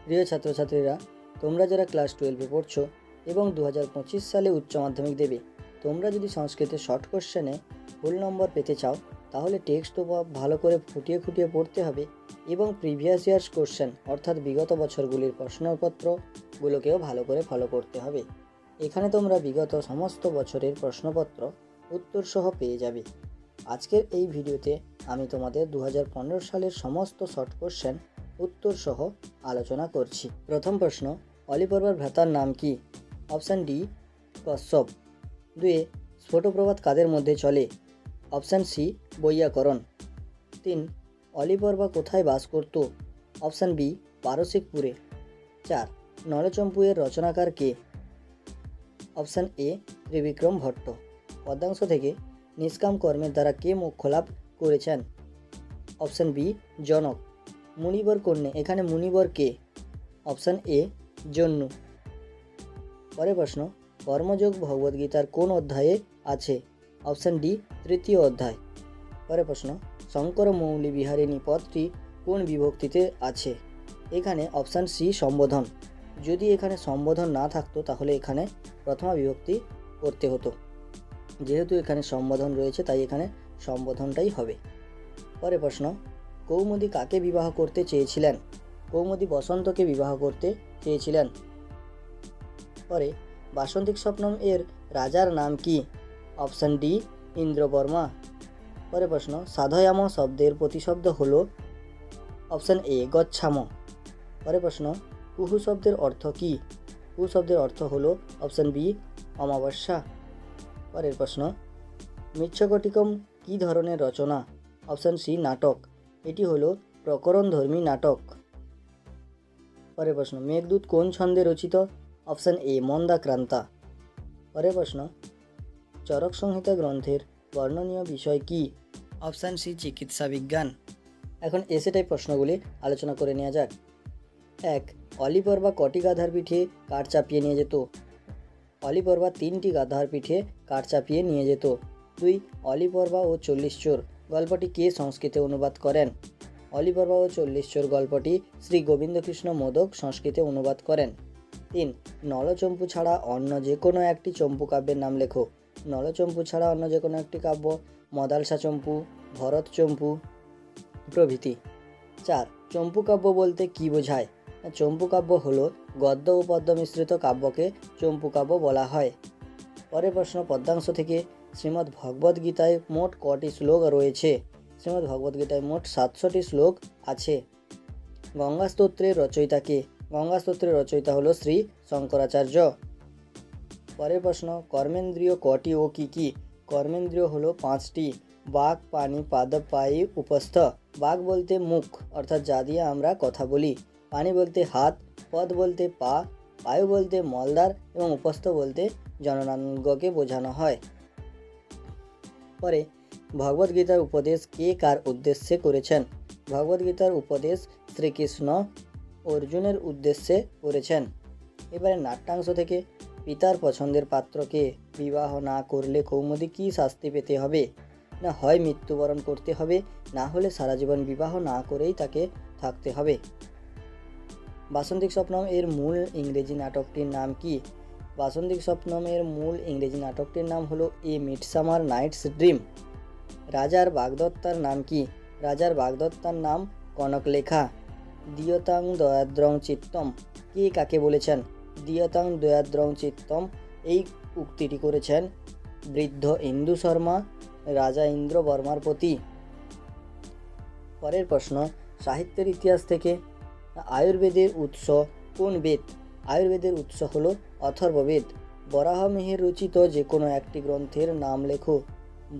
প্রিয় ছাত্রছাত্রীরা, তোমরা যারা ক্লাস 12-এ পড়ছো এবং 2025 সালে উচ্চ মাধ্যমিক দেবে, তোমরা যদি সংস্কৃতে শর্ট কোশ্চেনে ফুল নম্বর পেতে চাও তাহলে টেক্সট তো ভালো করে খুঁটিয়ে খুঁটিয়ে পড়তে হবে এবং প্রিভিয়াস ইয়ার্স কোশ্চেন অর্থাৎ বিগত বছরগুলির প্রশ্নপত্রগুলোকেও ভালো করে ফলো করতে হবে। এখানে তোমরা বিগত সমস্ত বছরের প্রশ্নপত্র উত্তর সহ পেয়ে যাবে। আজকের এই ভিডিওতে আমি তোমাদের 2015 সালের সমস্ত শর্ট কোশ্চেন উত্তর সহ আলোচনা করছি। প্রথম প্রশ্ন, অলিপর্বার ভ্রাতার নাম কি? Option D Kashyap. 2 স্ফোটপ্রবাদ কাদের মধ্যে চলে? Option C বৈয়াকরণ। 3 অলিপর্বা কোথায় বাস করত? Option B পারসিকপুরে। 4 নলচম্পু এর রচনাকার কে? Option A Trivikrama Bhatta. পদ্মাংশ থেকে নিষ্কাম কর্মের দ্বারা কে মোক্ষ লাভ করেছেন? অপশান বি জনক। মুনিবর কন্যা, এখানে মুনিবর কে? অপশান এ জন্নু। পরের প্রশ্ন, কর্মযোগ ভগবদ্গীতার কোন অধ্যায়ে আছে? অপশান ডি তৃতীয় অধ্যায়। পরের প্রশ্ন, শঙ্কর মৌলি বিহারিণী পদটি কোন বিভক্তিতে আছে? এখানে অপশান সি সম্বোধন। যদি এখানে সম্বোধন না থাকতো তাহলে এখানে প্রথমা বিভক্তি করতে হতো। যেহেতু এখানে সম্বোধন রয়েছে তাই এখানে সম্বোধনটাই হবে। পরের প্রশ্ন, কৌমুদী কাকে বিবাহ করতে চেয়েছিলেন? কৌমুদী বসন্তকে বিবাহ করতে চেয়েছিলেন। পরে বাসন্তিক স্বপ্নম এর রাজার নাম কি? Option D Indravarma. পরের প্রশ্ন, সাধয়াম শব্দের প্রতিশব্দ হল? অপশান এ গচ্ছাম। পরের প্রশ্ন, কুহু শব্দের অর্থ কি? কুহু শব্দের অর্থ হল? অপশান বি অমাবস্যা। পরের প্রশ্ন, মৃচ্ছকটিকম কি ধরনের রচনা? অপশান সি নাটক। এটি হলো প্রকরণধর্মী নাটক। পরের প্রশ্ন, মেঘদূত কোন ছন্দে রচিত? অপশান এ মন্দাক্রান্তা। পরের প্রশ্ন, চরক সংহিতা গ্রন্থের বর্ণনীয় বিষয় কি? অপশান সি চিকিৎসা বিজ্ঞান। এখন এসে টাইপ প্রশ্নগুলি আলোচনা করে নেওয়া যাক। 1 অলিপর্বা কটি গাধার পিঠে কাঠ চাপিয়ে নিয়ে যেত? অলিপর্বা 3টি গাধার পিঠে কাঠ চাপিয়ে নিয়ে যেত। 2 অলিপর্বা ও 40 চোর গল্পটি কে সংস্কৃতে অনুবাদ করেন? অলিপর্বা ও 40 চোর গল্পটি শ্রী গোবিন্দকৃষ্ণ মোদক সংস্কৃতে অনুবাদ করেন। 3 নলচম্পু ছাড়া অন্য যে কোনো একটি চম্পু কাব্যের নাম লেখো। নলচম্পু ছাড়া অন্য যে কোনো একটি কাব্য মদালসা চম্পু, ভরত চম্পু প্রভৃতি। 4 চম্পু কাব্য বলতে কি বোঝায়? চম্পু কাব্য হল গদ্য ও পদ্য মিশ্রিত কাব্যকে চম্পু কাব্য বলা হয়। পরের প্রশ্ন, পদ্মাংশ থেকে শ্রীমদ্ ভগবদ্ গীতায় মোট কটি শ্লোক রয়েছে? শ্রীমদ্ ভগবদ্ গীতায় মোট 700টি শ্লোক আছে। গঙ্গা স্তোত্রের রচয়িতা কে? গঙ্গা স্তোত্রের রচয়িতা হলো শ্রী শঙ্করাচার্য। পরের প্রশ্ন, কর্মেন্দ্রিয় কটি ও কি কি? কর্মেন্দ্রিয় হলো 5টি। বাক, পানি, পাদ, পায়ু, উপস্থ। বাক বলতে মুখ অর্থাৎ যা দিয়ে আমরা কথা বলি। পানি বলতে হাত, পদ বলতে পা, পায়ু বলতে মলদ্বার এবং উপস্থ বলতে জননাঙ্গকে বোঝানো হয়। পরে ভগবদ্গীতার উপদেশ কে কার উদ্দেশ্যে করেছেন? ভগবদ্গীতার উপদেশ শ্রীকৃষ্ণ অর্জুনের উদ্দেশ্যে করেছেন। এবারে নাট্যাংশ থেকে পিতার পছন্দের পাত্রকে বিবাহ না করলে কৌমুদী কী শাস্তি পেতে হবে? না হয় মৃত্যুবরণ করতে হবে, না হলে সারা জীবন বিবাহ না করেই তাকে থাকতে হবে। বাসন্তিক স্বপ্নম এর মূল ইংরেজি নাটকটির নাম কি? বাসন্তিক স্বপ্নম এর মূল ইংরেজি নাটকটির নাম হলো এ মিডসামার নাইটস ড্রিম। রাজার বাগদত্তার নাম কি? রাজার বাগদত্তার নাম কনকলেখা। দিয়তাং দয়াদ্রং চিত্তম কে কাকে বলেছেন? দিয়তাং দয়াদ্রং চিত্তম এই উক্তিটি করেছেন বৃদ্ধ ইন্দু শর্মা রাজা ইন্দ্রবর্মার প্রতি। পরের প্রশ্ন, সাহিত্যের ইতিহাস থেকে আয়ুর্বেদের উৎস কোন বেদ? আয়ুর্বেদের উৎস হলো অথর্ববেদ। বরাহমিহির রচিত যে কোনো একটি গ্রন্থের নাম লেখো।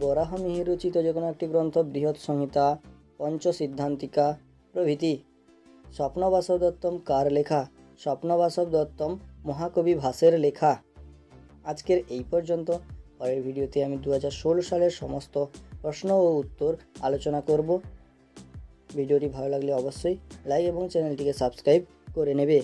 বরাহমিহির রচিত যে কোনো একটি গ্রন্থ বৃহৎ সংহিতা, পঞ্চসিদ্ধান্তিকা প্রভৃতি। স্বপ্নবাসব দত্তম কার লেখা? স্বপ্নবাসব দত্তম মহাকবি ভাসের লেখা। আজকের এই পর্যন্ত। পরের ভিডিওতে আমি 2016 সালের সমস্ত প্রশ্ন ও উত্তর আলোচনা করব। ভিডিওটি ভালো লাগলে অবশ্যই লাইক এবং চ্যানেলটিকে সাবস্ক্রাইব করে নেবে।